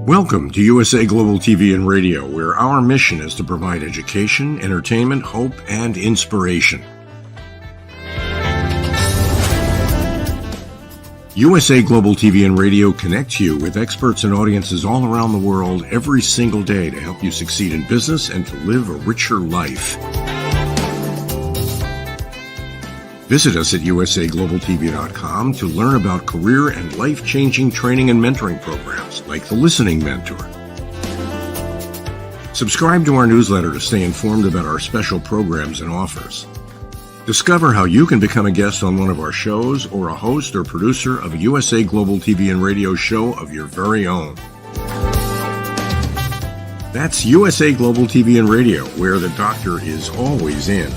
Welcome to USA Global TV and Radio, where our mission is to provide education, entertainment, hope, and inspiration. USA Global TV and Radio connects you with experts and audiences all around the world every single day to help you succeed in business and to live a richer life. Visit us at usaglobaltv.com to learn about career and life-changing training and mentoring programs like the Listening Mentor. Subscribe to our newsletter to stay informed about our special programs and offers. Discover how you can become a guest on one of our shows or a host or producer of a USA Global TV and Radio show of your very own. That's USA Global TV and Radio, where the doctor is always in.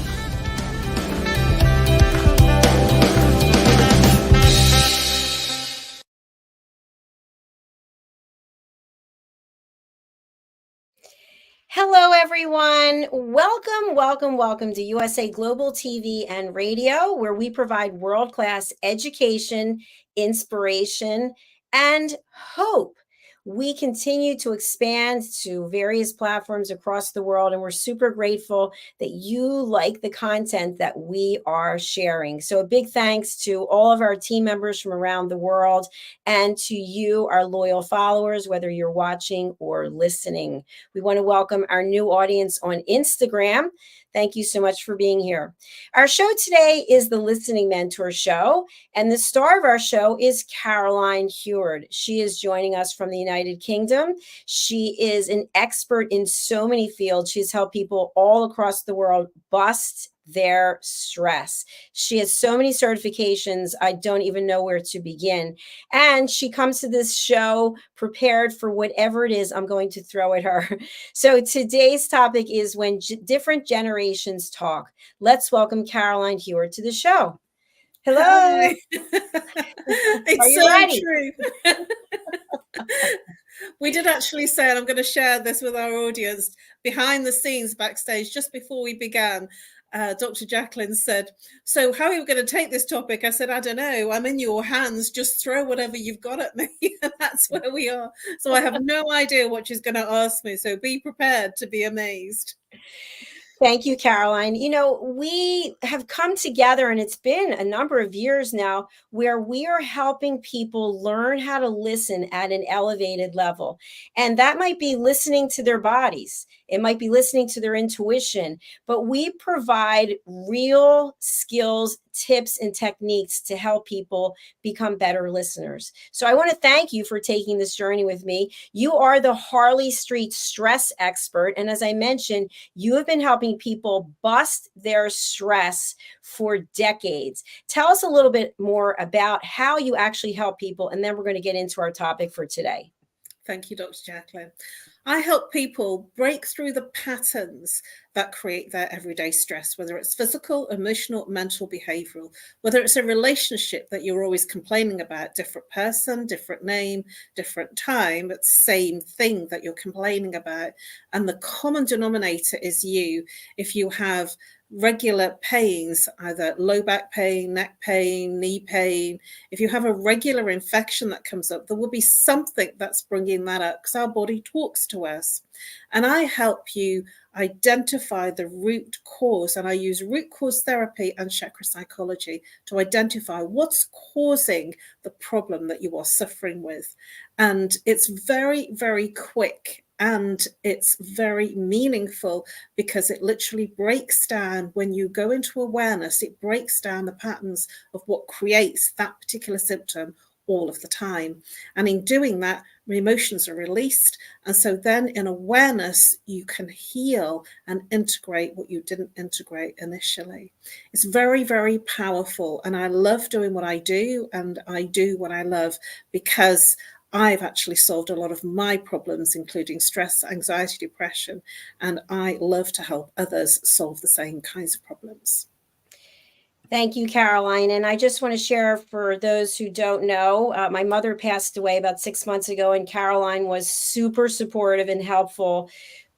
Hello, everyone. Welcome to USA Global TV and Radio, where we provide world-class education, inspiration, and hope. We continue to expand to various platforms across the world, and we're super grateful that you like the content that we are sharing. So a big thanks to all of our team members from around the world and to you, our loyal followers, whether you're watching or listening. We want to welcome our new audience on Instagram. Thank you so much for being here. Our show today is the Listening Mentor Show, and the star of our show is Caroline Heward. She is joining us from the United Kingdom. She is an expert in so many fields. She's helped people all across the world bust their stress. She has so many certifications, I don't even know where to begin. And she comes to this show prepared for whatever it is I'm going to throw at her. So today's topic is when different generations talk. Let's welcome Caroline Heward to the show. Hello. Hi. Are you ready? True. We did actually say, and I'm going to share this with our audience, behind the scenes backstage, just before we began, Dr. Jacalyn said, so how are you going to take this topic? I said, I don't know. I'm in your hands. Just throw whatever you've got at me. And that's where we are. So I have no idea what she's going to ask me. So be prepared to be amazed. Thank you, Caroline. You know, we have come together, and it's been a number of years now, where we are helping people learn how to listen at an elevated level. And that might be listening to their bodies. It might be listening to their intuition, but we provide real skills, tips, and techniques to help people become better listeners. So I want to thank you for taking this journey with me. You are the Harley Street stress expert. And as I mentioned, you have been helping people bust their stress for decades. Tell us a little bit more about how you actually help people, and then we're going to get into our topic for today. Thank you, Dr. Jacalyn. I help people break through the patterns that create their everyday stress, whether it's physical, emotional, mental, behavioral, whether it's a relationship that you're always complaining about, different person, different name, different time, but same thing that you're complaining about. And the common denominator is you. If you have regular pains, either low back pain, neck pain, knee pain, if you have a regular infection that comes up, there will be something that's bringing that up because our body talks to us. And I help you identify the root cause, and I use root cause therapy and chakra psychology to identify what's causing the problem that you are suffering with. And it's very, very quick. And it's very meaningful because it literally breaks down, when you go into awareness, it breaks down the patterns of what creates that particular symptom all of the time. And in doing that, emotions are released. And so then in awareness, you can heal and integrate what you didn't integrate initially. It's very, very powerful. And I love doing what I do, and I do what I love because I've actually solved a lot of my problems, including stress, anxiety, depression, and I love to help others solve the same kinds of problems. Thank you, Caroline. And I just want to share for those who don't know, my mother passed away about 6 months ago, and Caroline was super supportive and helpful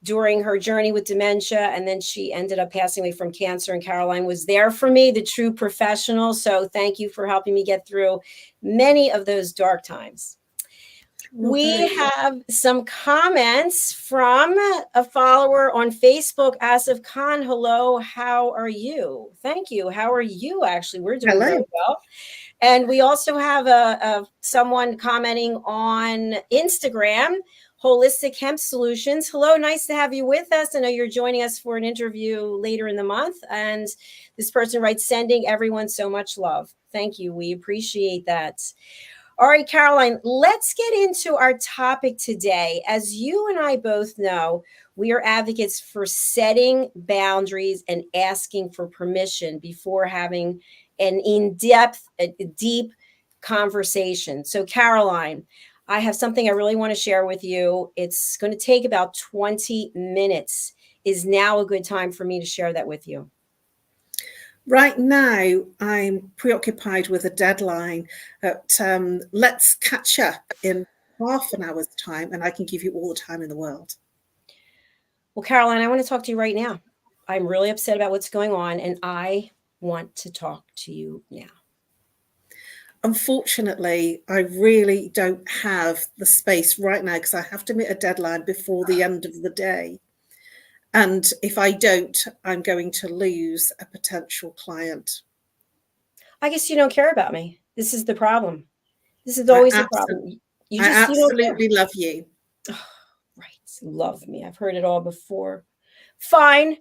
during her journey with dementia. And then she ended up passing away from cancer, and Caroline was there for me, the true professional. So thank you for helping me get through many of those dark times. We have some comments from a follower on Facebook, Asif Khan. Hello, how are you? Thank you. How are you? Actually, we're doing very well. And we also have someone commenting on Instagram, Holistic Hemp Solutions. Hello, nice to have you with us. I know you're joining us for an interview later in the month. And this person writes, sending everyone so much love. Thank you. We appreciate that. All right, Caroline, let's get into our topic today. As you and I both know, we are advocates for setting boundaries and asking for permission before having an in-depth, deep conversation. So, Caroline, I have something I really want to share with you. It's going to take about 20 minutes. Is now a good time for me to share that with you? Right now, I'm preoccupied with a deadline. Let's catch up in half an hour's time, and I can give you all the time in the world. Well, Caroline, I want to talk to you right now. I'm really upset about what's going on, and I want to talk to you now. Unfortunately, I really don't have the space right now because I have to meet a deadline before the end of the day. And if I don't, I'm going to lose a potential client. I guess you don't care about me. This is the problem. This is always the problem. I absolutely love you. Oh, right. Love me. I've heard it all before. Fine.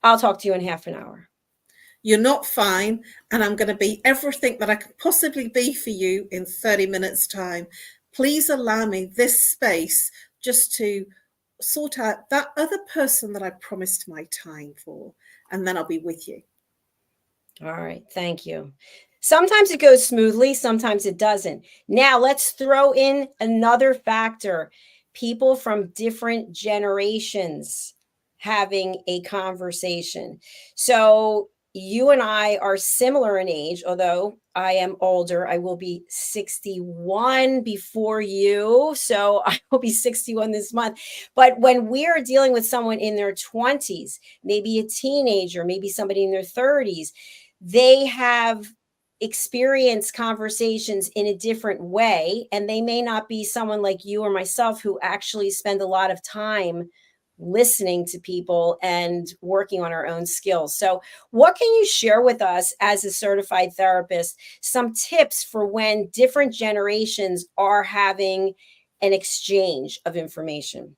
I'll talk to you in half an hour. You're not fine. And I'm going to be everything that I could possibly be for you in 30 minutes time. Please allow me this space just to sort out that other person that I promised my time for, and then I'll be with you. All right. Thank you. Sometimes it goes smoothly, sometimes it doesn't. Now let's throw in another factor. People from different generations having a conversation. So you and I are similar in age, although I am older. I will be 61 before you. So I will be 61 this month. But when we are dealing with someone in their 20s, maybe a teenager, maybe somebody in their 30s, they have experienced conversations in a different way. And they may not be someone like you or myself who actually spend a lot of time listening to people and working on our own skills. So what can you share with us as a certified therapist, some tips for when different generations are having an exchange of information?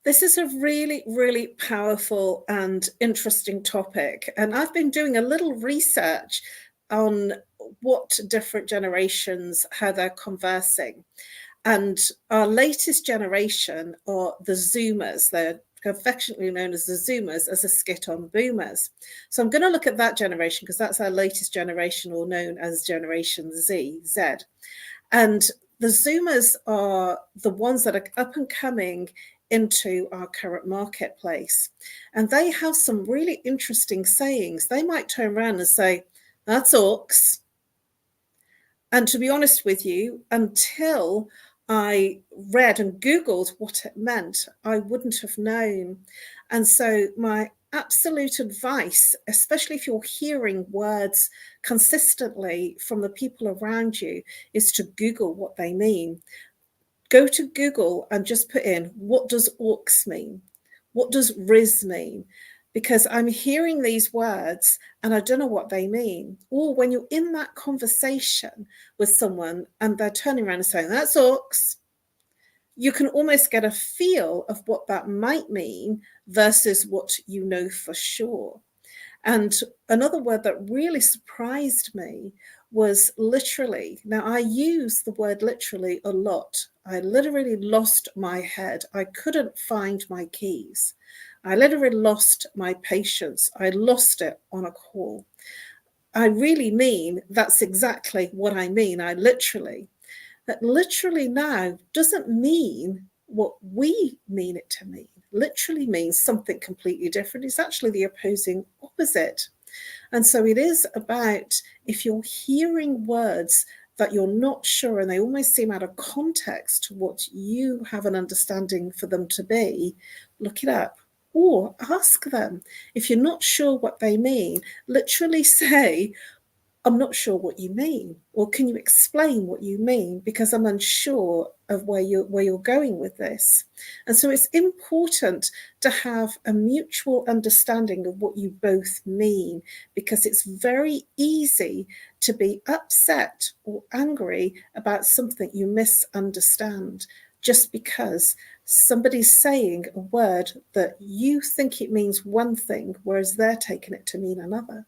This is a really, really powerful and interesting topic. And I've been doing a little research on what different generations, how they're conversing. And our latest generation are the Zoomers. They're affectionately known as the Zoomers, as a skit on Boomers. So I'm going to look at that generation because that's our latest generation, or known as Generation Z. And the Zoomers are the ones that are up and coming into our current marketplace. And they have some really interesting sayings. They might turn around and say, "That's orcs." And to be honest with you, until I read and Googled what it meant, I wouldn't have known. And so my absolute advice, especially if you're hearing words consistently from the people around you, is to Google what they mean. Go to Google and just put in, what does orcs mean? What does Riz mean? Because I'm hearing these words and I don't know what they mean. Or when you're in that conversation with someone and they're turning around and saying, "That's orcs," you can almost get a feel of what that might mean versus what you know for sure. And another word that really surprised me was literally. Now, I use the word literally a lot. I literally lost my head. I couldn't find my keys. I literally lost my patience. I lost it on a call. I really mean that's exactly what I mean. That literally now doesn't mean what we mean it to mean. Literally means something completely different. It's actually the opposite. And so it is about, if you're hearing words that you're not sure and they almost seem out of context to what you have an understanding for them to be, look it up. Or ask them. If you're not sure what they mean, literally say, I'm not sure what you mean, or can you explain what you mean, because I'm unsure of where you're going with this. And so it's important to have a mutual understanding of what you both mean, because it's very easy to be upset or angry about something you misunderstand just because somebody's saying a word that you think it means one thing, whereas they're taking it to mean another.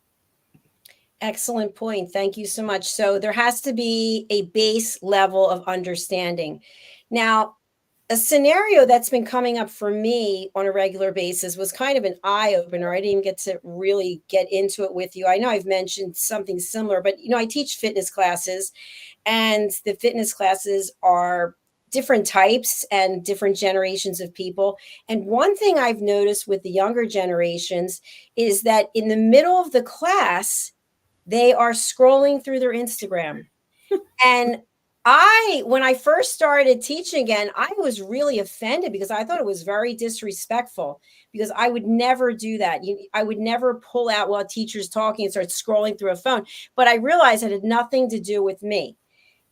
Excellent point. Thank you so much. So there has to be a base level of understanding. Now, a scenario that's been coming up for me on a regular basis was kind of an eye opener. I didn't even get to really get into it with you. I know I've mentioned something similar, but I teach fitness classes, and the fitness classes are different types and different generations of people. And one thing I've noticed with the younger generations is that in the middle of the class, they are scrolling through their Instagram. And when I first started teaching again, I was really offended because I thought it was very disrespectful, because I would never do that. I would never pull out while a teacher's talking and start scrolling through a phone. But I realized it had nothing to do with me.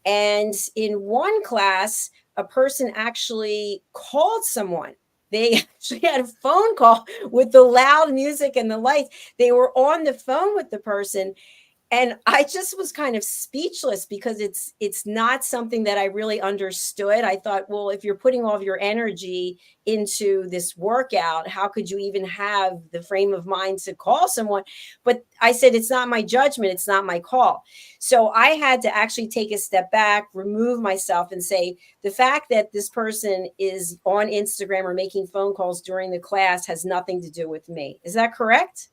And in one class, a person actually called someone. They actually had a phone call with the loud music and the lights. They were on the phone with the person. And I just was kind of speechless, because it's not something that I really understood. I thought, well, if you're putting all of your energy into this workout, how could you even have the frame of mind to call someone? But I said, it's not my judgment. It's not my call. So I had to actually take a step back, remove myself, and say, the fact that this person is on Instagram or making phone calls during the class has nothing to do with me. Is that correct?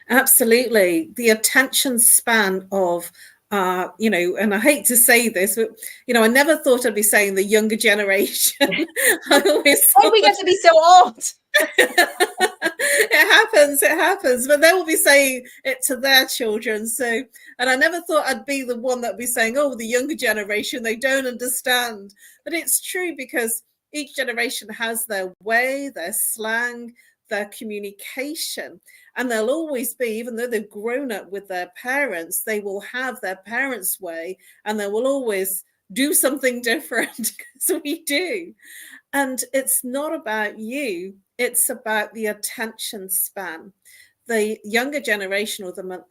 Absolutely. The attention span of, and I hate to say this, but, I never thought I'd be saying the younger generation. I always Why do we get to be so old? It happens, but they will be saying it to their children. So, and I never thought I'd be the one that would be saying, oh, the younger generation, they don't understand. But it's true, because each generation has their way, their slang, their communication, and they'll always be, even though they've grown up with their parents, they will have their parents' way, and they will always do something different, because we do. And it's not about you, it's about the attention span. The younger generation, or the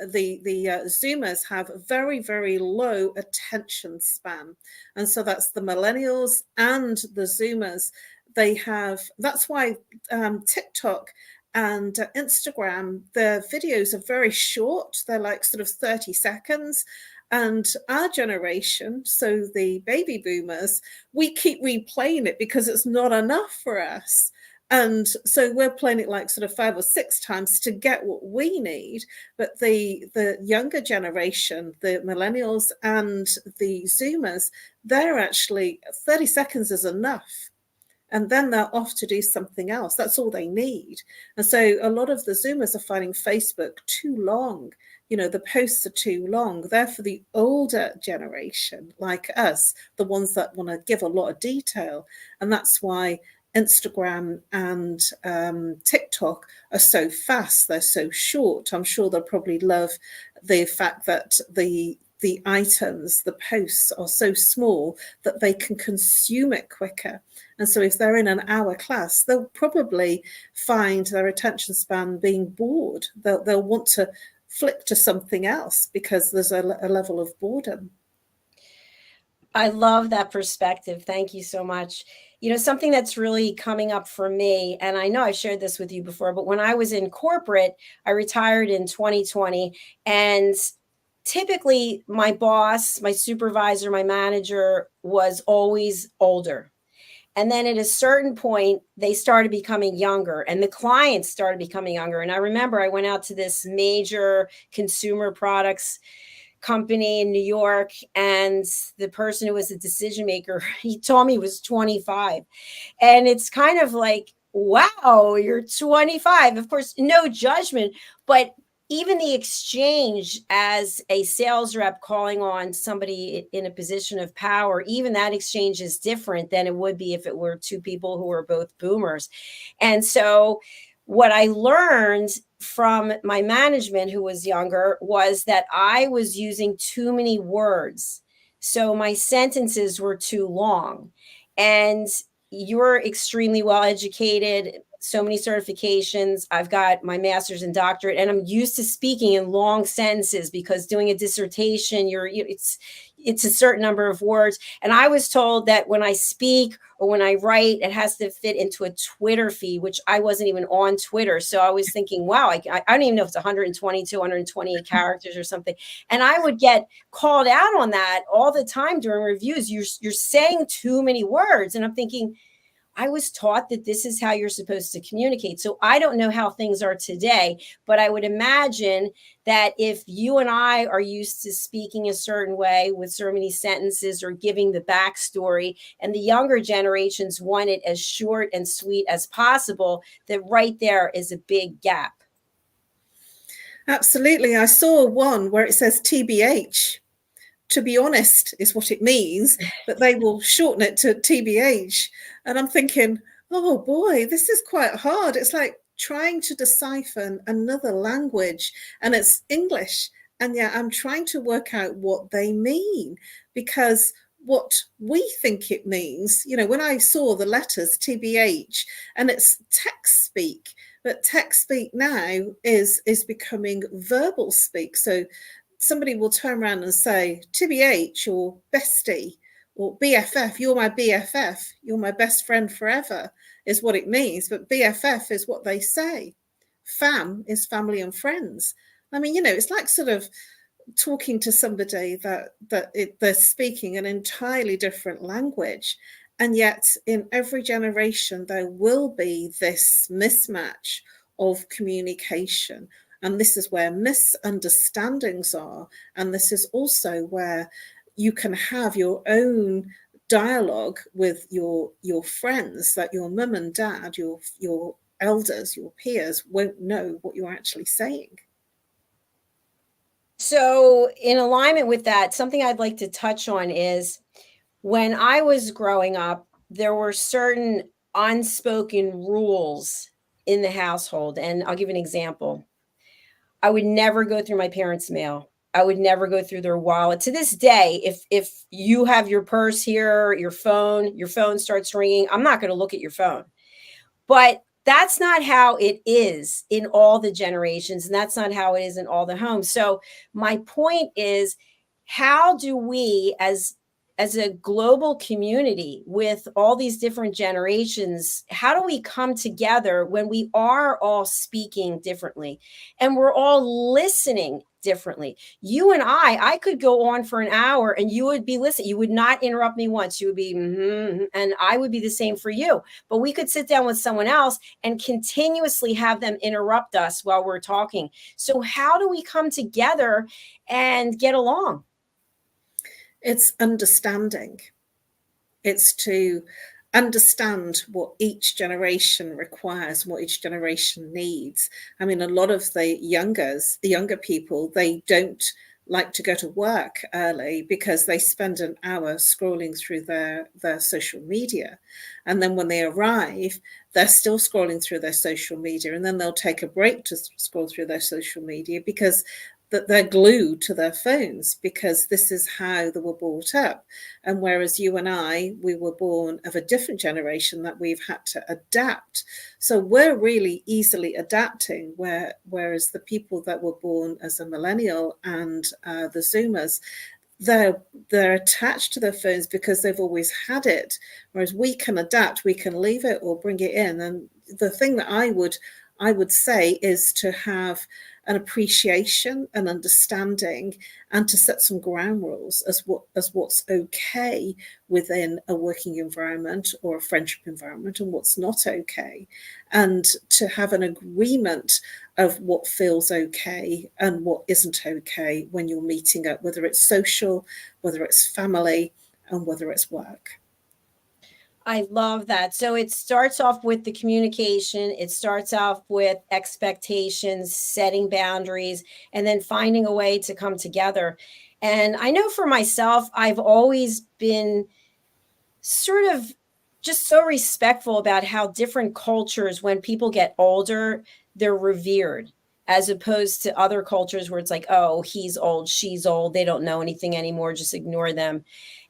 Zoomers, have a very, very low attention span. And so that's the millennials and the Zoomers. That's why TikTok and Instagram, the videos are very short. They're like sort of 30 seconds. And our generation, so the baby boomers, we keep replaying it because it's not enough for us. And so we're playing it like sort of 5 or 6 times to get what we need. But the younger generation, the millennials and the Zoomers, they're actually 30 seconds is enough. And then they're off to do something else. That's all they need. And so a lot of the Zoomers are finding Facebook too long. The posts are too long. They're for the older generation, like us, the ones that want to give a lot of detail. And that's why Instagram and TikTok are so fast. They're so short. I'm sure they'll probably love the fact that the items, the posts are so small that they can consume it quicker. And so if they're in an hour class, they'll probably find their attention span being bored. They'll want to flick to something else because there's a level of boredom. I love that perspective. Thank you so much. Something that's really coming up for me, and I know I've shared this with you before, but when I was in corporate, I retired in 2020, and typically my boss, my supervisor, my manager was always older. And then at a certain point, they started becoming younger, and the clients started becoming younger. And I remember I went out to this major consumer products company in New York, and the person who was the decision maker, he told me he was 25. And it's kind of like, wow, you're 25. Of course, no judgment, but even the exchange as a sales rep calling on somebody in a position of power, even that exchange is different than it would be if it were two people who were both boomers. And so what I learned from my management, who was younger, was that I was using too many words. So my sentences were too long. And you're extremely well educated, so many certifications. I've got my master's and doctorate, and I'm used to speaking in long sentences because doing a dissertation, it's a certain number of words. And I was told that when I speak or when I write, it has to fit into a Twitter feed, which I wasn't even on Twitter. So I was thinking, wow, I don't even know if it's 122, 128 characters or something. And I would get called out on that all the time during reviews. You're saying too many words. And I'm thinking, I was taught that this is how you're supposed to communicate. So I don't know how things are today, but I would imagine that if you and I are used to speaking a certain way with so many sentences or giving the backstory, and the younger generations want it as short and sweet as possible, that right there is a big gap. Absolutely. I saw one where it says TBH. To be honest is what it means, but they will shorten it to TBH. And I'm thinking, oh boy, this is quite hard. It's like trying to decipher another language, and it's English. And yet I'm trying to work out what they mean, because what we think it means, when I saw the letters TBH, and it's text speak, but text speak now is becoming verbal speak. So somebody will turn around and say, TBH, or bestie, or BFF, you're my BFF, you're my best friend forever, is what it means. But BFF is what they say. Fam is family and friends. I mean, it's like sort of talking to somebody that they're speaking an entirely different language. And yet in every generation, there will be this mismatch of communication. And this is where misunderstandings are. And this is also where you can have your own dialogue with your friends that your mum and dad, your elders, your peers won't know what you're actually saying. So in alignment with that, something I'd like to touch on is when I was growing up, there were certain unspoken rules in the household. And I'll give you an example. I would never go through my parents' mail. I would never go through their wallet. To this day, if you have your purse here, your phone starts ringing, I'm not going to look at your phone. But that's not how it is in all the generations, and that's not how it is in all the homes. So my point is, how do we as a global community with all these different generations, how do we come together when we are all speaking differently and we're all listening differently? You and I could go on for an hour and you would be listening. You would not interrupt me once. You would be, and I would be the same for you. But we could sit down with someone else and continuously have them interrupt us while we're talking. So how do we come together and get along? It's understanding. It's to understand what each generation requires, what each generation needs. I mean, a lot of the younger people, they don't like to go to work early because they spend an hour scrolling through their social media. And then when they arrive, they're still scrolling through their social media, and then they'll take a break to scroll through their social media because that they're glued to their phones, because this is how they were brought up. And whereas you and I, we were born of a different generation that we've had to adapt. So we're really easily adapting, whereas the people that were born as a millennial and the Zoomers, they're attached to their phones because they've always had it. Whereas we can adapt, we can leave it or bring it in. And the thing that I would say is to have an appreciation, an understanding, and to set some ground rules as what's okay within a working environment or a friendship environment and what's not okay, and to have an agreement of what feels okay and what isn't okay when you're meeting up, whether it's social, whether it's family, and whether it's work. I love that. So it starts off with the communication. It starts off with expectations, setting boundaries, and then finding a way to come together. And I know for myself, I've always been sort of just so respectful about how different cultures, when people get older, they're revered. as opposed to other cultures where it's like, oh, he's old, she's old, they don't know anything anymore, just ignore them.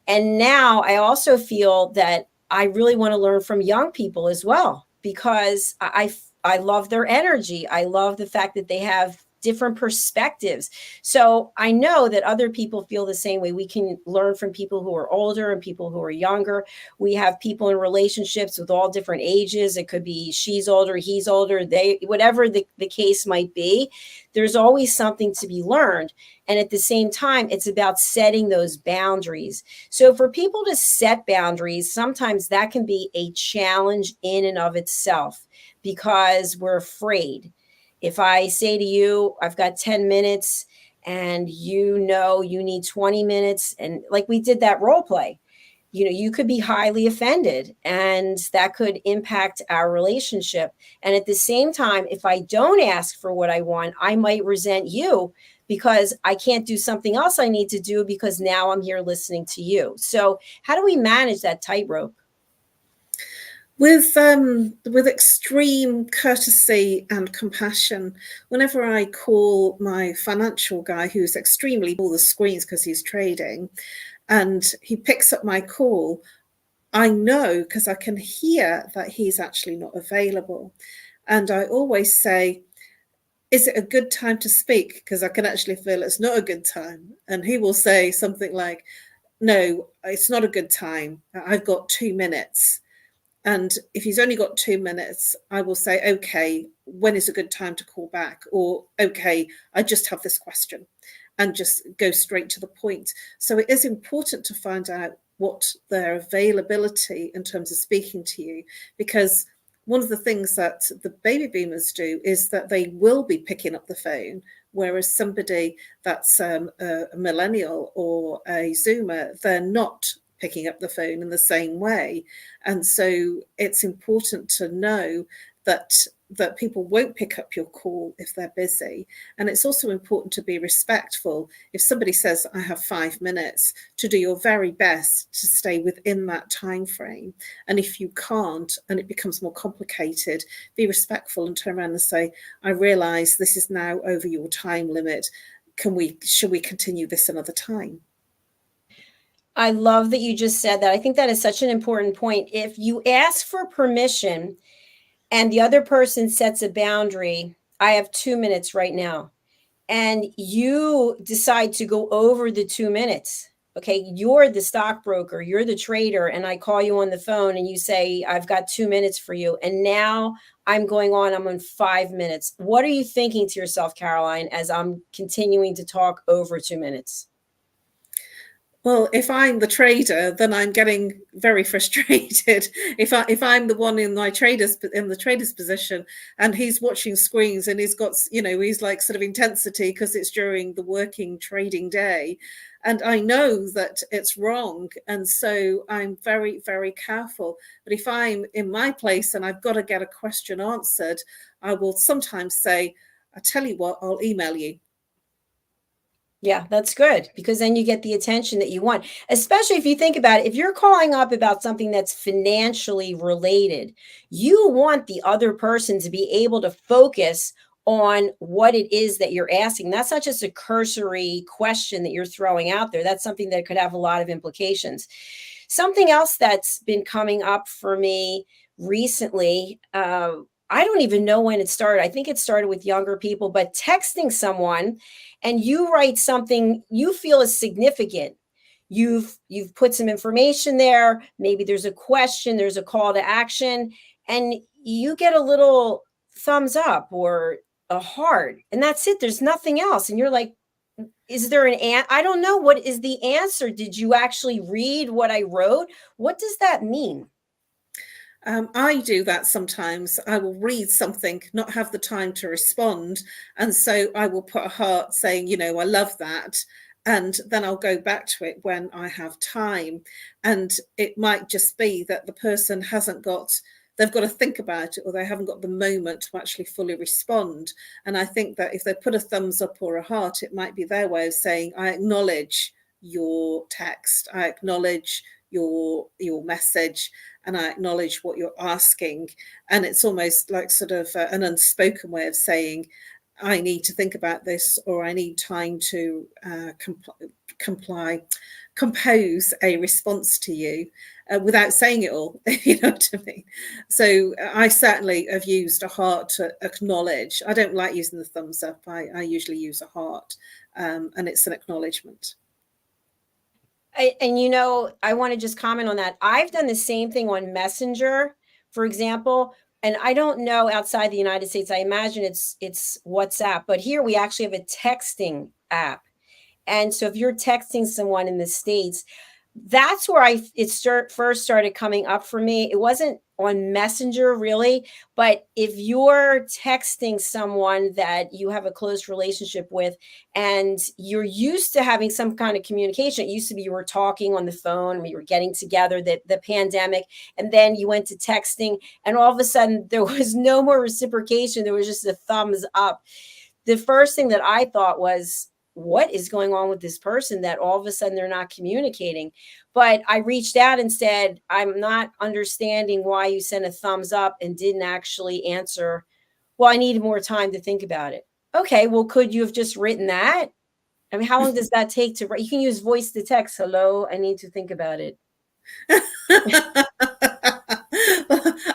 And now I also feel that I really want to learn from young people as well, because I love their energy. I love the fact that they have different perspectives. So I know that other people feel the same way. We can learn from people who are older and people who are younger. We have people in relationships with all different ages. It could be she's older, he's older, they, whatever the case might be. There's always something to be learned. And at the same time, it's about setting those boundaries. So for people to set boundaries, sometimes that can be a challenge in and of itself because we're afraid. If I say to you, I've got 10 minutes and you know you need 20 minutes, and like we did that role play, you know, you could be highly offended and that could impact our relationship. And at the same time, if I don't ask for what I want, I might resent you because I can't do something else I need to do because now I'm here listening to you. So how do we manage that tightrope? With extreme courtesy and compassion. Whenever I call my financial guy, who's extremely all the screens because he's trading, and he picks up my call, I know because I can hear that he's actually not available. And I always say, is it a good time to speak? Because I can actually feel it's not a good time. And he will say something like, no, it's not a good time. I've got 2 minutes. And if he's only got 2 minutes, I will say, okay, when is a good time to call back? Or, okay, I just have this question, and just go straight to the point. So it is important to find out what their availability in terms of speaking to you, because one of the things that the baby boomers do is that they will be picking up the phone, whereas somebody that's a millennial or a Zoomer, they're not picking up the phone in the same way. And so it's important to know that people won't pick up your call if they're busy. And it's also important to be respectful. If somebody says, I have 5 minutes, to do your very best to stay within that time frame. And if you can't, and it becomes more complicated, be respectful and turn around and say, I realize this is now over your time limit. Should we continue this another time? I love that you just said that. I think that is such an important point. If you ask for permission and the other person sets a boundary, I have 2 minutes right now, and you decide to go over the 2 minutes, okay, you're the stockbroker, you're the trader, and I call you on the phone and you say, I've got 2 minutes for you. And now I'm on 5 minutes. What are you thinking to yourself, Caroline, as I'm continuing to talk over 2 minutes? Well, if I'm the trader, then I'm getting very frustrated. If I'm the one in the trader's position, and he's watching screens, and he's got, he's like sort of intensity because it's during the working trading day, and I know that it's wrong, and so I'm very, very careful. But if I'm in my place and I've got to get a question answered, I will sometimes say, I tell you what, I'll email you. Yeah, that's good, because then you get the attention that you want, especially if you think about it. If you're calling up about something that's financially related, you want the other person to be able to focus on what it is that you're asking. That's not just a cursory question that you're throwing out there. That's something that could have a lot of implications. Something else that's been coming up for me recently, I don't even know when it started. I think it started with younger people, but texting someone and you write something you feel is significant. You've put some information there. Maybe there's a question, there's a call to action, and you get a little thumbs up or a heart, and that's it. There's nothing else. And you're like, is there I don't know. What is the answer? Did you actually read what I wrote? What does that mean? I do that sometimes. I will read something, not have the time to respond. And so I will put a heart saying, I love that. And then I'll go back to it when I have time. And it might just be that the person they've got to think about it, or they haven't got the moment to actually fully respond. And I think that if they put a thumbs up or a heart, it might be their way of saying, I acknowledge your text. I acknowledge your message, and I acknowledge what you're asking. And it's almost like sort of an unspoken way of saying, I need to think about this, or I need time to compose a response to you without saying it all. You know what I mean? So I certainly have used a heart to acknowledge. I don't like using the thumbs up. I usually use a heart, and it's an acknowledgement. And you know, I want to just comment on that. I've done the same thing on Messenger, for example, and I don't know outside the United States. I imagine it's WhatsApp, but here we actually have a texting app. And so if you're texting someone in the States, that's where first started coming up for me. It wasn't on Messenger really, but if you're texting someone that you have a close relationship with and you're used to having some kind of communication, it used to be you were talking on the phone, we were getting together, the pandemic, and then you went to texting, and all of a sudden there was no more reciprocation. There was just a thumbs up. The first thing that I thought was, what is going on with this person that all of a sudden they're not communicating? But I reached out and said, I'm not understanding why you sent a thumbs up and didn't actually answer. Well, I needed more time to think about it. Okay, well, could you have just written that? I mean, how long does that take to write? You can use voice to text. Hello, I need to think about it.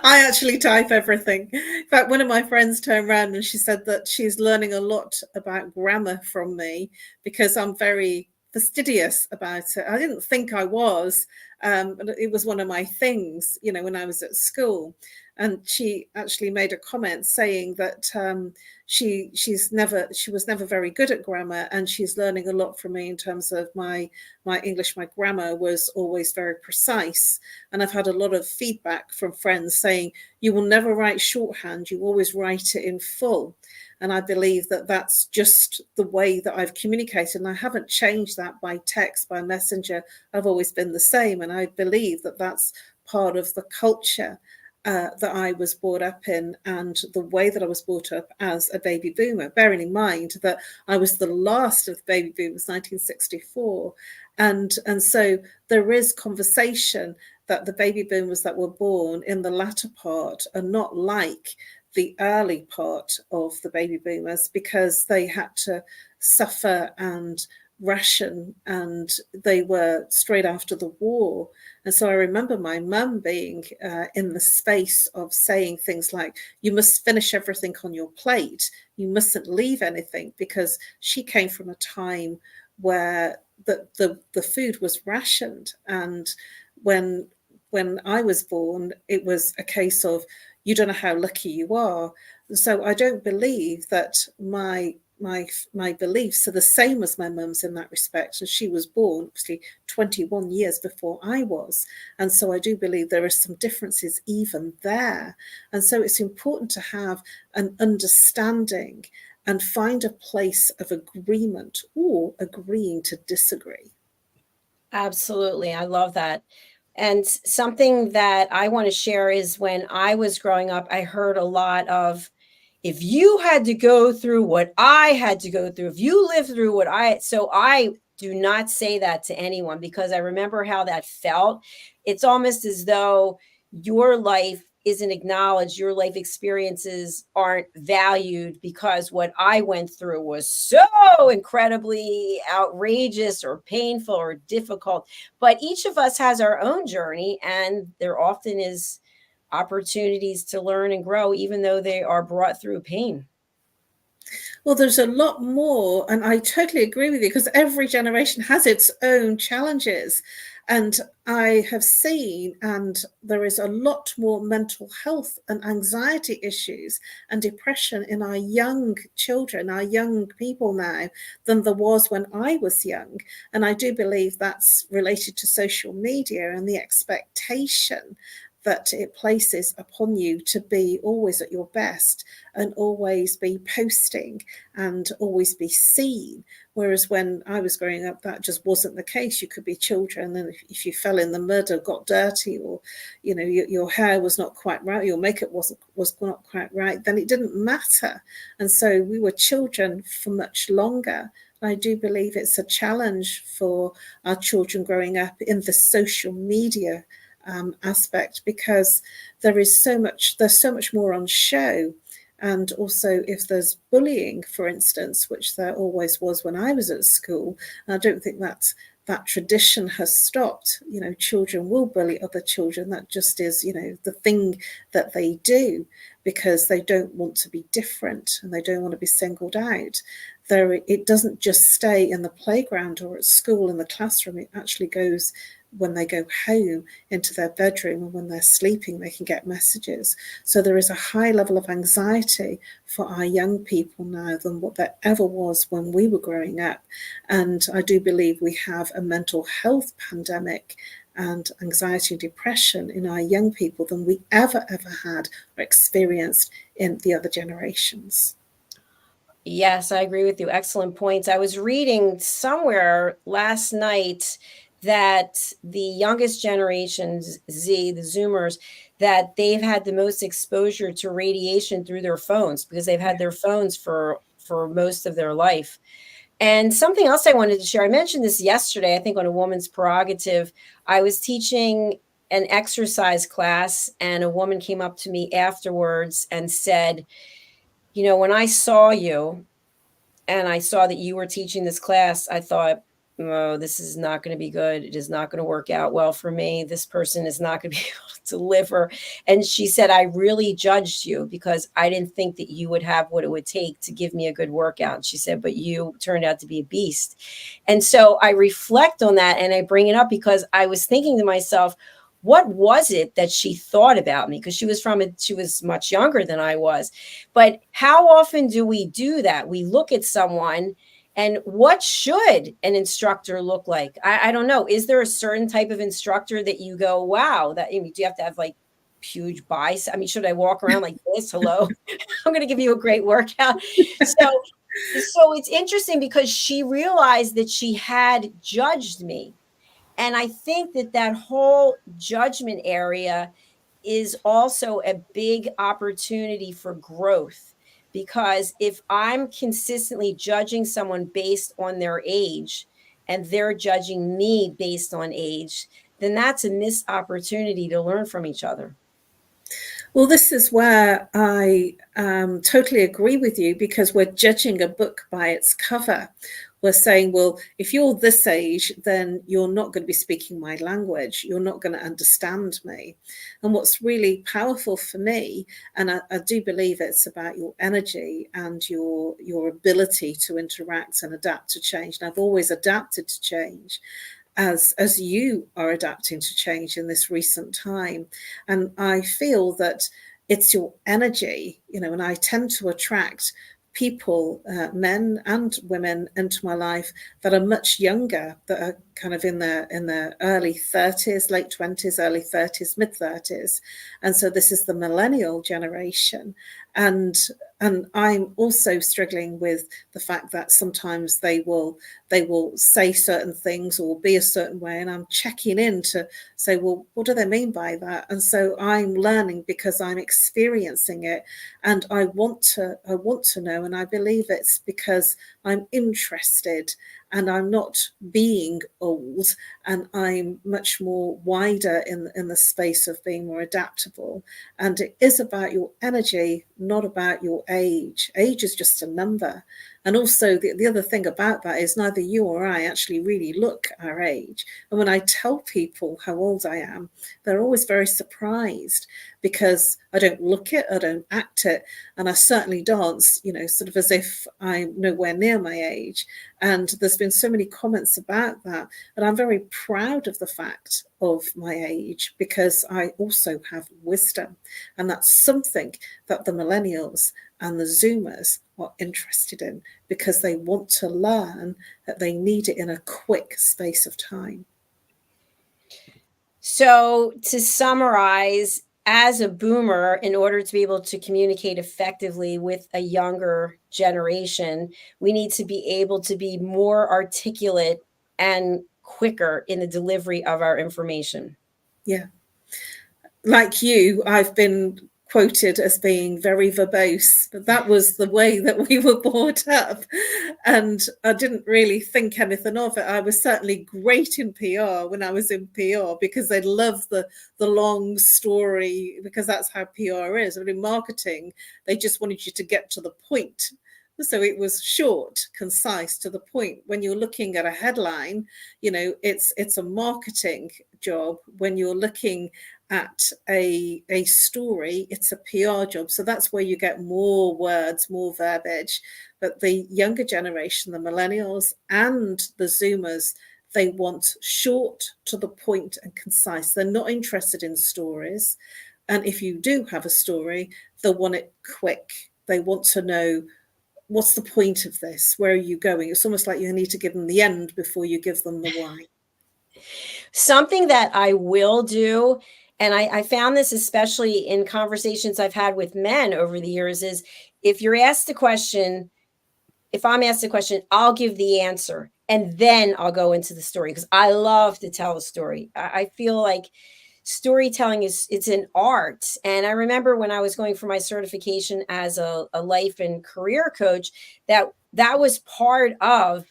I actually type everything. In fact, one of my friends turned around and she said that she's learning a lot about grammar from me because I'm very fastidious about it. I didn't think I was. It was one of my things, you know, when I was at school. And she actually made a comment saying that she was never very good at grammar, and she's learning a lot from me in terms of my English. My grammar was always very precise, and I've had a lot of feedback from friends saying, you will never write shorthand, you always write it in full. And I believe that that's just the way that I've communicated, and I haven't changed that by text, by messenger. I've always been the same, and I believe that that's part of the culture that I was brought up in, and the way that I was brought up as a baby boomer, bearing in mind that I was the last of the baby boomers, 1964. And so there is conversation that the baby boomers that were born in the latter part are not like the early part of the baby boomers, because they had to suffer and ration, and they were straight after the war. And so I remember my mum being in the space of saying things like, you must finish everything on your plate, you mustn't leave anything, because she came from a time where the food was rationed. And when I was born, it was a case of, you don't know how lucky you are. So I don't believe that my beliefs are the same as my mum's in that respect. And she was born obviously 21 years before I was. And so I do believe there are some differences even there. And so it's important to have an understanding and find a place of agreement, or agreeing to disagree. Absolutely. I love that. And something that I want to share is, when I was growing up, I heard a lot of, if you had to go through what I had to go through, if you lived through what so I do not say that to anyone, because I remember how that felt. It's almost as though your life isn't acknowledged, your life experiences aren't valued, because what I went through was so incredibly outrageous or painful or difficult. But each of us has our own journey, and there often is opportunities to learn and grow, even though they are brought through pain. Well, there's a lot more, and I totally agree with you, because every generation has its own challenges. And I have seen, and there is a lot more mental health and anxiety issues and depression in our young children, our young people now, than there was when I was young. And I do believe that's related to social media and the expectation that it places upon you to be always at your best, and always be posting and always be seen. Whereas when I was growing up, that just wasn't the case. You could be children, and if you fell in the mud or got dirty, or you know, your hair was not quite right, your makeup was not quite right, then it didn't matter. And so we were children for much longer. I do believe it's a challenge for our children growing up in the social media aspect, because there's so much more on show. And also if there's bullying, for instance, which there always was when I was at school, and I don't think that tradition has stopped. Children will bully other children. That just is, the thing that they do, because they don't want to be different and they don't want to be singled out. It doesn't just stay in the playground or at school in the classroom. It actually goes when they go home into their bedroom, and when they're sleeping, they can get messages. So there is a high level of anxiety for our young people now than what there ever was when we were growing up. And I do believe we have a mental health pandemic and anxiety and depression in our young people than we ever had or experienced in the other generations. Yes, I agree with you. Excellent points. I was reading somewhere last night that the youngest generation, Z, the Zoomers, that they've had the most exposure to radiation through their phones, because they've had their phones for most of their life. And something else I wanted to share, I mentioned this yesterday, I think on A Woman's Prerogative. I was teaching an exercise class, and a woman came up to me afterwards and said, when I saw you and I saw that you were teaching this class, I thought, oh, this is not going to be good. It is not going to work out well for me. This person is not going to be able to deliver. And she said, I really judged you because I didn't think that you would have what it would take to give me a good workout. She said, but you turned out to be a beast. And so I reflect on that, and I bring it up because I was thinking to myself, what was it that she thought about me? Because she was much younger than I was. But how often do we do that? We look at someone, and what should an instructor look like? I don't know. Is there a certain type of instructor that you go, wow, do you have to have like huge biceps? I mean, should I walk around like this? Hello, I'm going to give you a great workout. So it's interesting because she realized that she had judged me. And I think that whole judgment area is also a big opportunity for growth, because if I'm consistently judging someone based on their age and they're judging me based on age, then that's a missed opportunity to learn from each other. Well, this is where I totally agree with you, because we're judging a book by its cover. We're saying, well, if you're this age, then you're not going to be speaking my language. You're not going to understand me. And what's really powerful for me, and I do believe it's about your energy and your ability to interact and adapt to change. And I've always adapted to change, as you are adapting to change in this recent time. And I feel that it's your energy, and I tend to attract people, men and women, into my life that are much younger, that are kind of in their early 30s, late 20s, early 30s, mid 30s. And so this is the millennial generation. And I'm also struggling with the fact that sometimes they will say certain things or be a certain way, and I'm checking in to say, well, what do they mean by that? And so I'm learning because I'm experiencing it, and I want to know, and I believe it's because I'm interested, and I'm not being old, and I'm much more wider in the space of being more adaptable. And it is about your energy, not about your age. Age is just a number. And also the other thing about that is neither you or I actually really look our age. And when I tell people how old I am, they're always very surprised, because I don't look it, I don't act it, and I certainly dance, sort of as if I'm nowhere near my age. And there's been so many comments about that, and I'm very proud of the fact of my age, because I also have wisdom, and that's something that the millennials and the Zoomers are interested in, because they want to learn that they need it in a quick space of time. So to summarize, as a boomer, in order to be able to communicate effectively with a younger generation, we need to be able to be more articulate and quicker in the delivery of our information. Yeah. Like you, I've been quoted as being very verbose, but that was the way that we were brought up. And I didn't really think anything of it. I was certainly great in PR when I was in PR, because they love the long story, because that's how PR is. I mean, in marketing, they just wanted you to get to the point. So it was short, concise, to the point. When you're looking at a headline, you know, it's a marketing job. When you're looking at a story, it's a PR job. So that's where you get more words, more verbiage. But the younger generation, the millennials and the Zoomers, they want short, to the point, and concise. They're not interested in stories. And if you do have a story, they'll want it quick. They want to know, what's the point of this? Where are you going? It's almost like you need to give them the end before you give them the why. Something that I will do, and I found this especially in conversations I've had with men over the years, is if you're asked a question, if I'm asked a question, I'll give the answer and then I'll go into the story, because I love to tell a story. I feel like storytelling it's an art. And I remember when I was going for my certification as a life and career coach, that was part of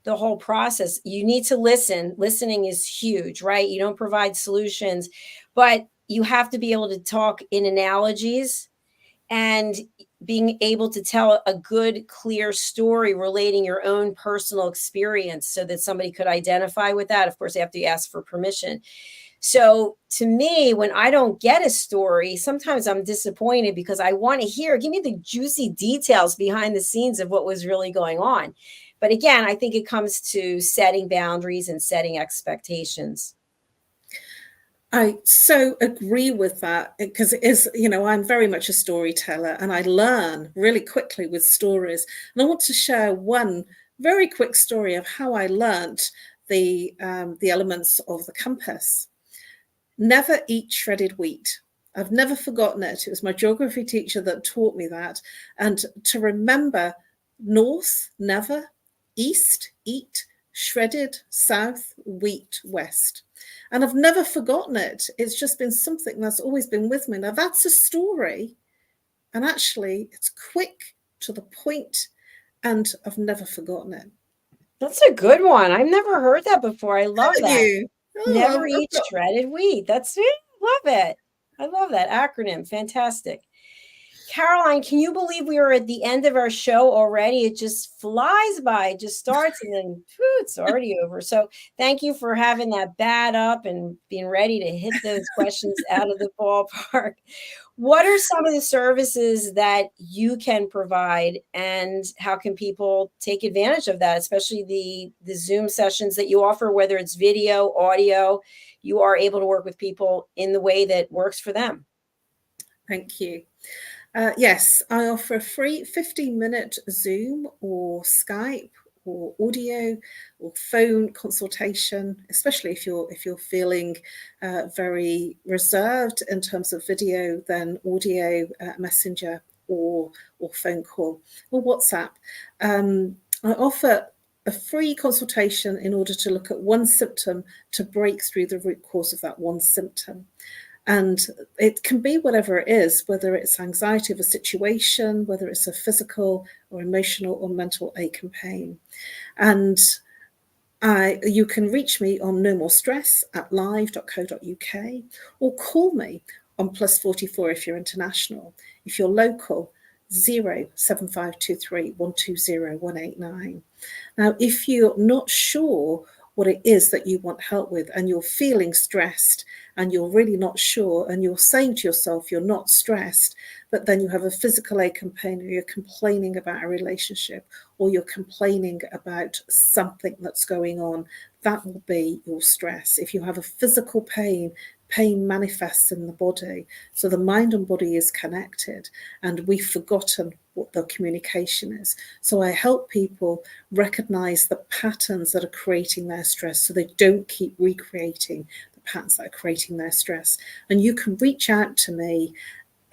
the whole process. You need to listen. Listening is huge, right? You don't provide solutions, but you have to be able to talk in analogies and being able to tell a good, clear story relating your own personal experience so that somebody could identify with that. Of course, after you ask for permission. So to me, when I don't get a story, sometimes I'm disappointed, because I want to hear, give me the juicy details behind the scenes of what was really going on. But again, I think it comes to setting boundaries and setting expectations. I so agree with that, because it is, you know, I'm very much a storyteller and I learn really quickly with stories. And I want to share one very quick story of how I learnt the elements of the compass. Never eat shredded wheat. I've never forgotten it. It was my geography teacher that taught me that. And to remember, north, never; east, eat; shredded, south; wheat, west. And I've never forgotten it. It's just been something that's always been with me. Now, that's a story. And actually, it's quick, to the point, and I've never forgotten it. That's a good one. I've never heard that before. I love Haven't that. you? Oh, Never eat shredded wheat. That's it. Love it. I love that acronym. Fantastic. Caroline, can you believe we are at the end of our show already? It just flies by. It just starts and then it's already over. So thank you for having that bat up and being ready to hit those questions out of the ballpark. What are some of the services that you can provide, and how can people take advantage of that, especially the Zoom sessions that you offer, whether it's video, audio? You are able to work with people in the way that works for them. Thank you. Yes, I offer a free 15-minute Zoom or Skype or audio or phone consultation, especially if you're feeling very reserved in terms of video, then audio, messenger, or phone call or WhatsApp. I offer a free consultation in order to look at one symptom, to break through the root cause of that one symptom. And it can be whatever it is, whether it's anxiety of a situation, whether it's a physical or emotional or mental ache and pain. And you can reach me on nomorestress@live.co.uk, or call me on +44 if you're international. If you're local, 07523 120 189. Now, if you're not sure what it is that you want help with, and you're feeling stressed and you're really not sure, and you're saying to yourself you're not stressed, but then you have a physical ache and pain, or you're complaining about a relationship, or you're complaining about something that's going on, that will be your stress. If you have a physical pain manifests in the body. So the mind and body is connected, and we've forgotten what the communication is. So I help people recognize the patterns that are creating their stress, so they don't keep recreating the patterns that are creating their stress. And you can reach out to me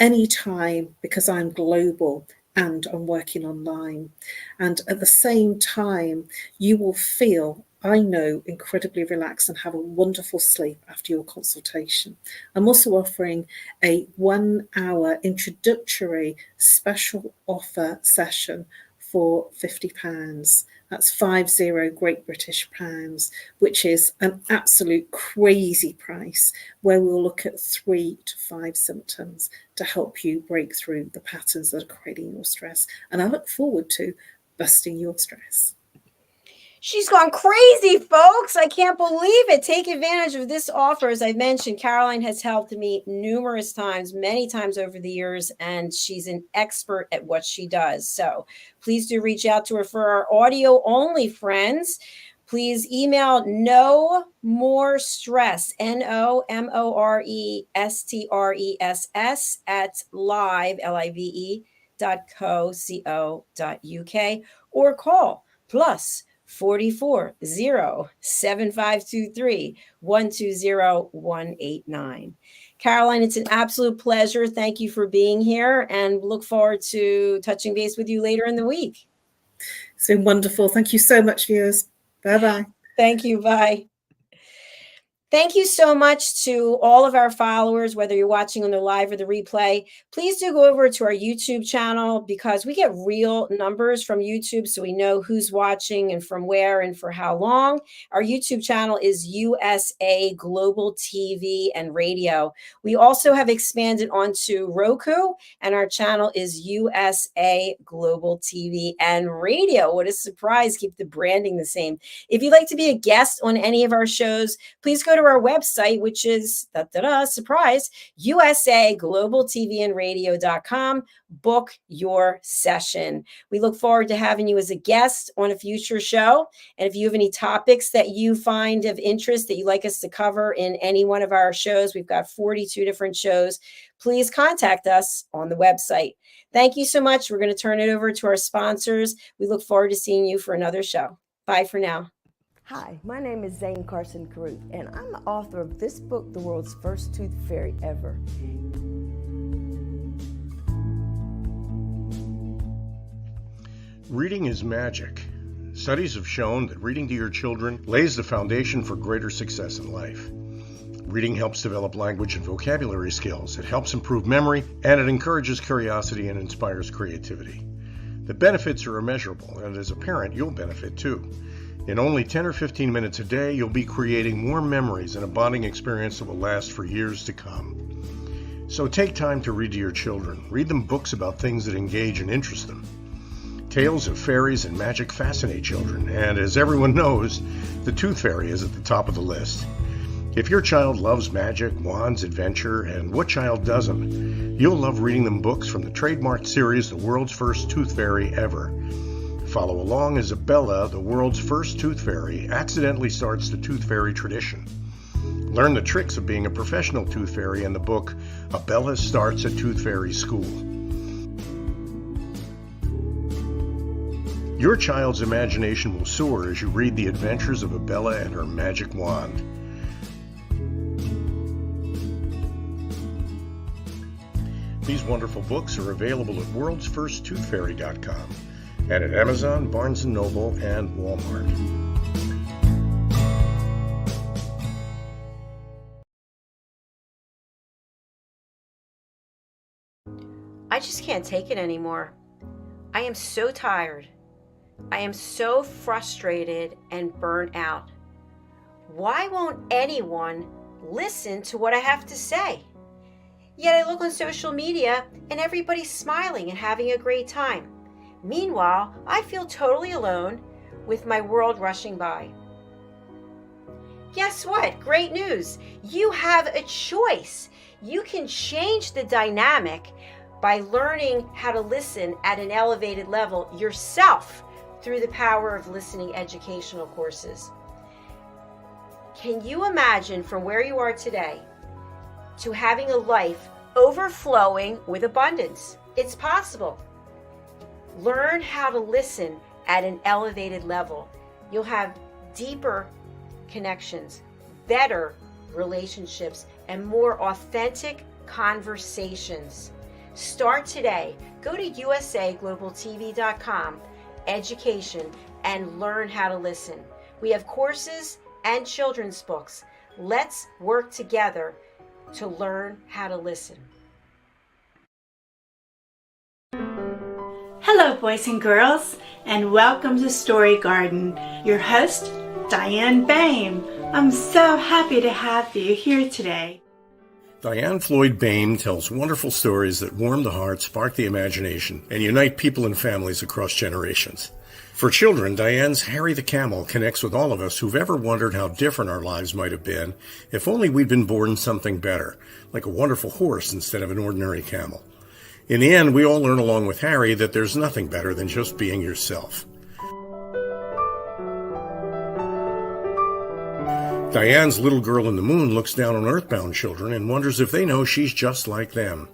anytime, because I'm global and I'm working online. And at the same time, you will feel I know, incredibly relaxed and have a wonderful sleep after your consultation. I'm also offering a 1-hour introductory special offer session for £50. That's 50 Great British pounds, which is an absolute crazy price, where we'll look at 3 to 5 symptoms to help you break through the patterns that are creating your stress. And I look forward to busting your stress. She's gone crazy, folks. I can't believe it. Take advantage of this offer. As I mentioned, Caroline has helped me numerous times, many times over the years, and she's an expert at what she does. So please do reach out to her for our audio only friends. Please email nomorestress, nomorestress at live.co.uk, or call +44 0 7523 120 189. Caroline, it's an absolute pleasure. Thank you for being here, and look forward to touching base with you later in the week. It's been wonderful. Thank you so much, viewers. Bye-bye. Thank you. Bye. Thank you so much to all of our followers, whether you're watching on the live or the replay. Please do go over to our YouTube channel, because we get real numbers from YouTube, so we know who's watching and from where and for how long. Our YouTube channel is USA Global TV and Radio. We also have expanded onto Roku, and our channel is USA Global TV and Radio. What a surprise. Keep the branding the same. If you'd like to be a guest on any of our shows, please go to our website, which is, surprise, usaglobaltvandradio.com. Book your session. We look forward to having you as a guest on a future show. And if you have any topics that you find of interest that you'd like us to cover in any one of our shows, we've got 42 different shows. Please contact us on the website. Thank you so much. We're going to turn it over to our sponsors. We look forward to seeing you for another show. Bye for now. Hi, my name is Zane Carson Carew, and I'm the author of this book, The World's First Tooth Fairy Ever. Reading is magic. Studies have shown that reading to your children lays the foundation for greater success in life. Reading helps develop language and vocabulary skills. It helps improve memory, and it encourages curiosity and inspires creativity. The benefits are immeasurable, and as a parent, you'll benefit too. In only 10 or 15 minutes a day, you'll be creating more memories and a bonding experience that will last for years to come. So take time to read to your children. Read them books about things that engage and interest them. Tales of fairies and magic fascinate children, and as everyone knows, the Tooth Fairy is at the top of the list. If your child loves magic, wands, adventure, and what child doesn't, you'll love reading them books from the trademarked series, The World's First Tooth Fairy Ever. Follow along as Abella, the world's first tooth fairy, accidentally starts the tooth fairy tradition. Learn the tricks of being a professional tooth fairy in the book, Abella Starts a Tooth Fairy School. Your child's imagination will soar as you read the adventures of Abella and her magic wand. These wonderful books are available at worldsfirsttoothfairy.com. and at Amazon, Barnes & Noble, and Walmart. I just can't take it anymore. I am so tired. I am so frustrated and burnt out. Why won't anyone listen to what I have to say? Yet I look on social media and everybody's smiling and having a great time. Meanwhile, I feel totally alone with my world rushing by. Guess what? Great news. You have a choice. You can change the dynamic by learning how to listen at an elevated level yourself through the power of listening educational courses. Can you imagine from where you are today to having a life overflowing with abundance? It's possible. Learn how to listen at an elevated level. You'll have deeper connections, better relationships, and more authentic conversations. Start today. Go to usaglobaltv.com, education, and learn how to listen. We have courses and children's books. Let's work together to learn how to listen. Hello, boys and girls, and welcome to Story Garden. Your host, Diane Boehm. I'm so happy to have you here today. Diane Floyd Boehm tells wonderful stories that warm the heart, spark the imagination, and unite people and families across generations. For children, Diane's Harry the Camel connects with all of us who've ever wondered how different our lives might have been if only we'd been born something better, like a wonderful horse instead of an ordinary camel. In the end, we all learn along with Harry that there's nothing better than just being yourself. Diane's Little Girl in the Moon looks down on earthbound children and wonders if they know she's just like them.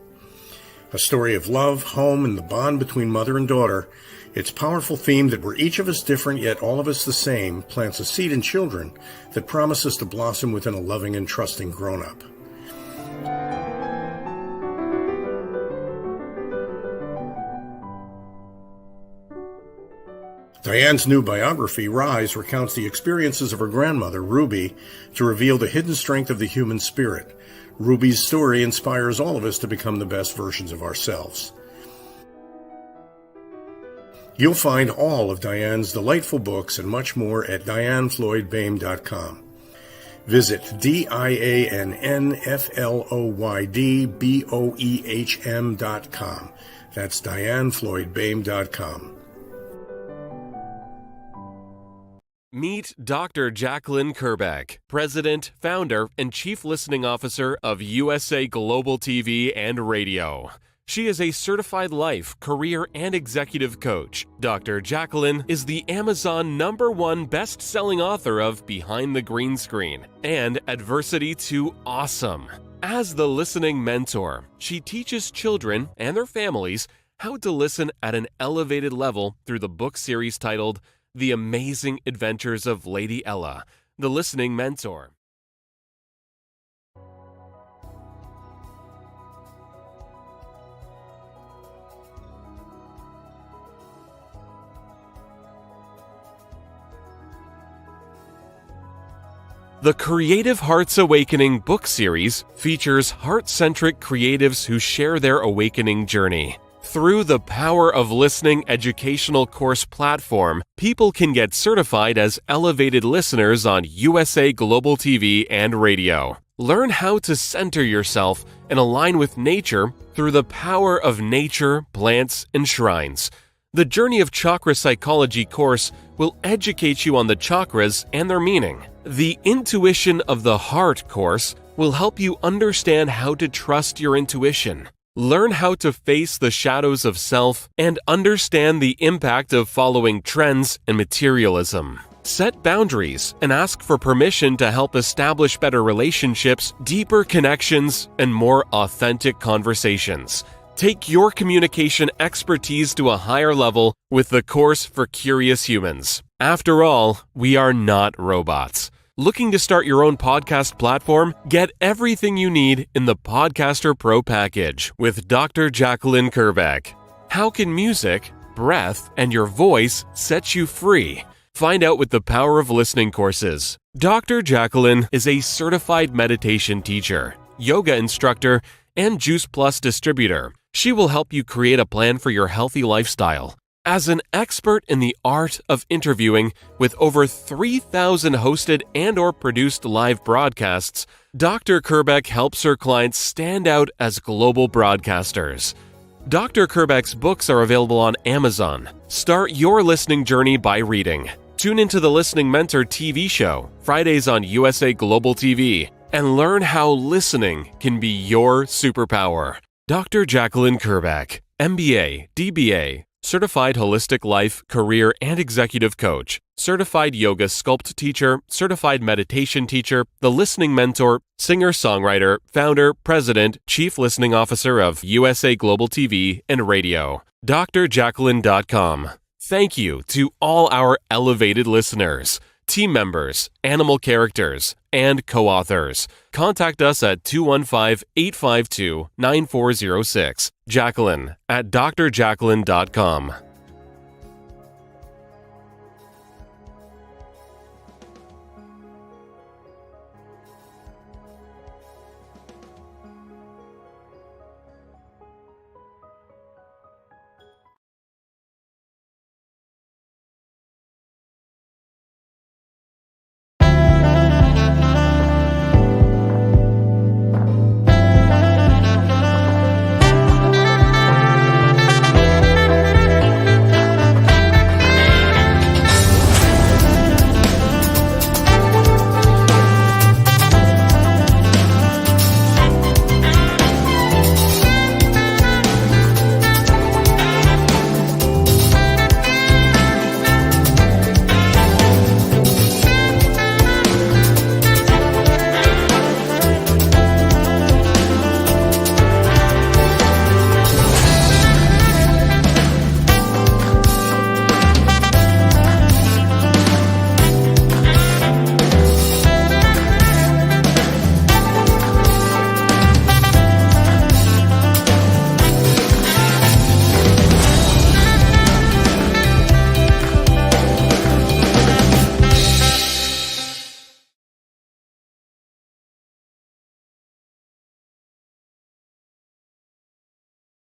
A story of love, home, and the bond between mother and daughter, its powerful theme that we're each of us different yet all of us the same plants a seed in children that promises to blossom within a loving and trusting grown-up. Diane's new biography, Rise, recounts the experiences of her grandmother, Ruby, to reveal the hidden strength of the human spirit. Ruby's story inspires all of us to become the best versions of ourselves. You'll find all of Diane's delightful books and much more at dianefloydboehm.com. Visit dianefloydboehm.com. That's dianefloydboehm.com. Meet Dr. Jacalyn Kerbeck, President, Founder, and Chief Listening Officer of USA Global TV and Radio. She is a certified life, career, and executive coach. Dr. Jacalyn is the Amazon #1 best-selling author of Behind the Green Screen and Adversity to Awesome. As the listening mentor, she teaches children and their families how to listen at an elevated level through the book series titled The Amazing Adventures of Lady Ella, the Listening Mentor. The Creative Hearts Awakening book series features heart-centric creatives who share their awakening journey. Through the Power of Listening educational course platform, people can get certified as elevated listeners on USA Global TV and Radio. Learn how to center yourself and align with nature through the power of nature, plants, and shrines. The Journey of Chakra Psychology course will educate you on the chakras and their meaning. The Intuition of the Heart course will help you understand how to trust your intuition. Learn how to face the shadows of self and understand the impact of following trends and materialism. Set boundaries and ask for permission to help establish better relationships, deeper connections, and more authentic conversations. Take your communication expertise to a higher level with the course for curious humans. After all, we are not robots. Looking to start your own podcast platform? Get everything you need in the Podcaster Pro package with Dr. Jacalyn Kerbeck. How can music, breath, and your voice set you free? Find out with the Power of Listening courses. Dr. Jacalyn is a certified meditation teacher, yoga instructor, and Juice Plus distributor. She will help you create a plan for your healthy lifestyle. As an expert in the art of interviewing with over 3,000 hosted and/or produced live broadcasts, Dr. Kerbeck helps her clients stand out as global broadcasters. Dr. Kerbeck's books are available on Amazon. Start your listening journey by reading. Tune into the Listening Mentor TV show, Fridays on USA Global TV, and learn how listening can be your superpower. Dr. Jacalyn Kerbeck, MBA, DBA, Certified Holistic Life, Career, and Executive Coach, Certified Yoga Sculpt Teacher, Certified Meditation Teacher, The Listening Mentor, Singer-Songwriter, Founder, President, Chief Listening Officer of USA Global TV and Radio. drjacalyn.com. Thank you to all our elevated listeners, team members, animal characters, and co-authors. Contact us at 215-852-9406. Jacalyn at drjacalyn.com.